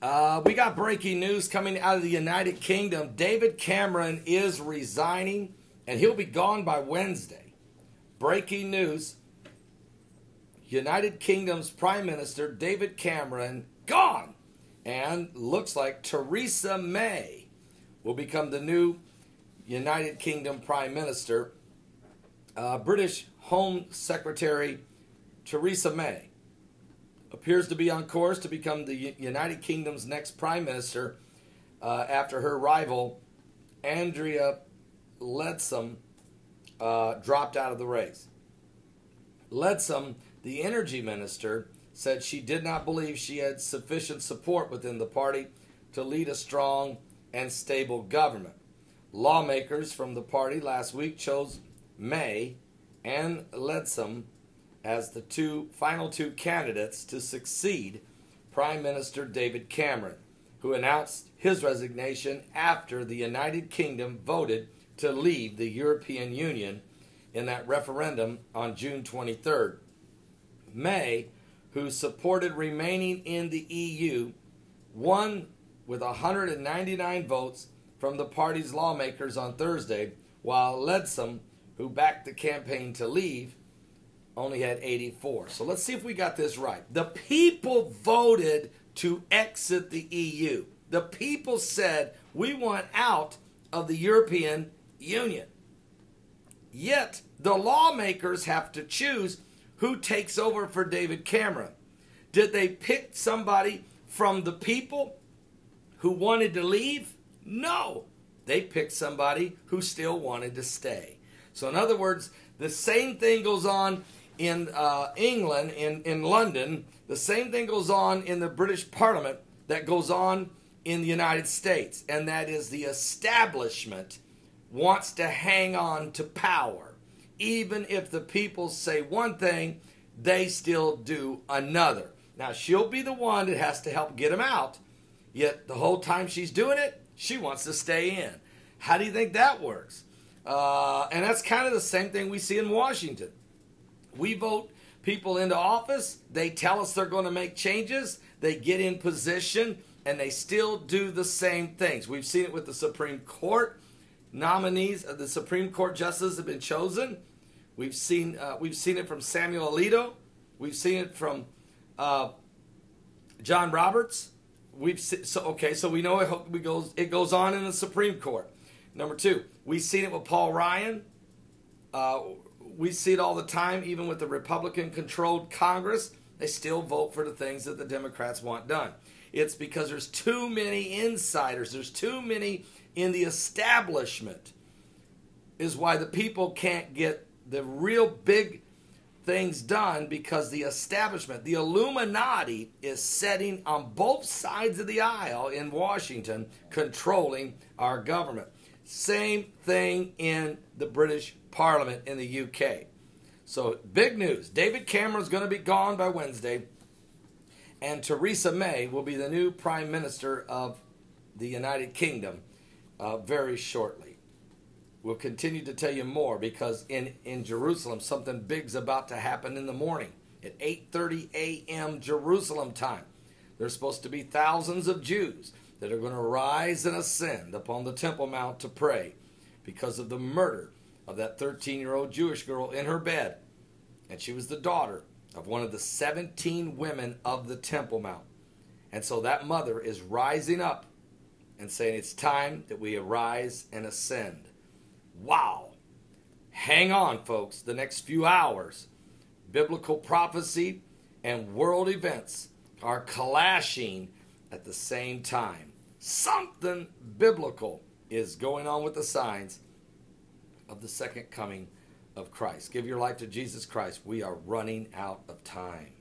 We got breaking news coming out of the United Kingdom. David Cameron is resigning, and he'll be gone by Wednesday. Breaking news. United Kingdom's Prime Minister, David Cameron, gone. And looks like Theresa May will become the new United Kingdom Prime Minister. British Home Secretary Theresa May appears to be on course to become the United Kingdom's next Prime Minister after her rival, Andrea Leadsom, dropped out of the race. Leadsom, the energy minister, said she did not believe she had sufficient support within the party to lead a strong and stable government. Lawmakers from the party last week chose May and Leadsom as the final two candidates to succeed Prime Minister David Cameron, who announced his resignation after the United Kingdom voted to leave the European Union in that referendum on June 23rd. May, who supported remaining in the EU, won with 199 votes from the party's lawmakers on Thursday, while Leadsom, who backed the campaign to leave, only had 84. So let's see if we got this right. The people voted to exit the EU. The people said, we want out of the European Union. Yet, the lawmakers have to choose who takes over for David Cameron. Did they pick somebody from the people who wanted to leave? No. They picked somebody who still wanted to stay. So in other words, the same thing goes on in England, in London. The same thing goes on in the British Parliament that goes on in the United States. And that is the establishment wants to hang on to power. Even if the people say one thing, they still do another. Now, she'll be the one that has to help get them out. Yet the whole time she's doing it, she wants to stay in. How do you think that works? And that's kind of the same thing we see in Washington. We vote people into office. They tell us they're going to make changes. They get in position, and they still do the same things. We've seen it with the Supreme Court. Nominees of the Supreme Court justices have been chosen. We've seen it from Samuel Alito. We've seen it from John Roberts. So we know it goes on in the Supreme Court. Number two, we've seen it with Paul Ryan. We see it all the time, even with the Republican-controlled Congress. They still vote for the things that the Democrats want done. It's because there's too many insiders. There's too many in the establishment is why the people can't get the real big things done, because the establishment, the Illuminati, is sitting on both sides of the aisle in Washington, controlling our government. Same thing in the British Parliament in the UK. So big news. David Cameron's going to be gone by Wednesday, and Theresa May will be the new Prime Minister of the United Kingdom very shortly. We'll continue to tell you more, because in Jerusalem, something big's about to happen in the morning at 8:30 a.m. Jerusalem time. There's supposed to be thousands of Jews that are going to rise and ascend upon the Temple Mount to pray because of the murder of that 13-year-old Jewish girl in her bed. And she was the daughter of one of the 17 women of the Temple Mount. And so that mother is rising up and saying it's time that we arise and ascend. Wow. Hang on, folks. The next few hours, biblical prophecy and world events are clashing at the same time. Something biblical is going on with the signs of the second coming of Christ. Give your life to Jesus Christ. We are running out of time.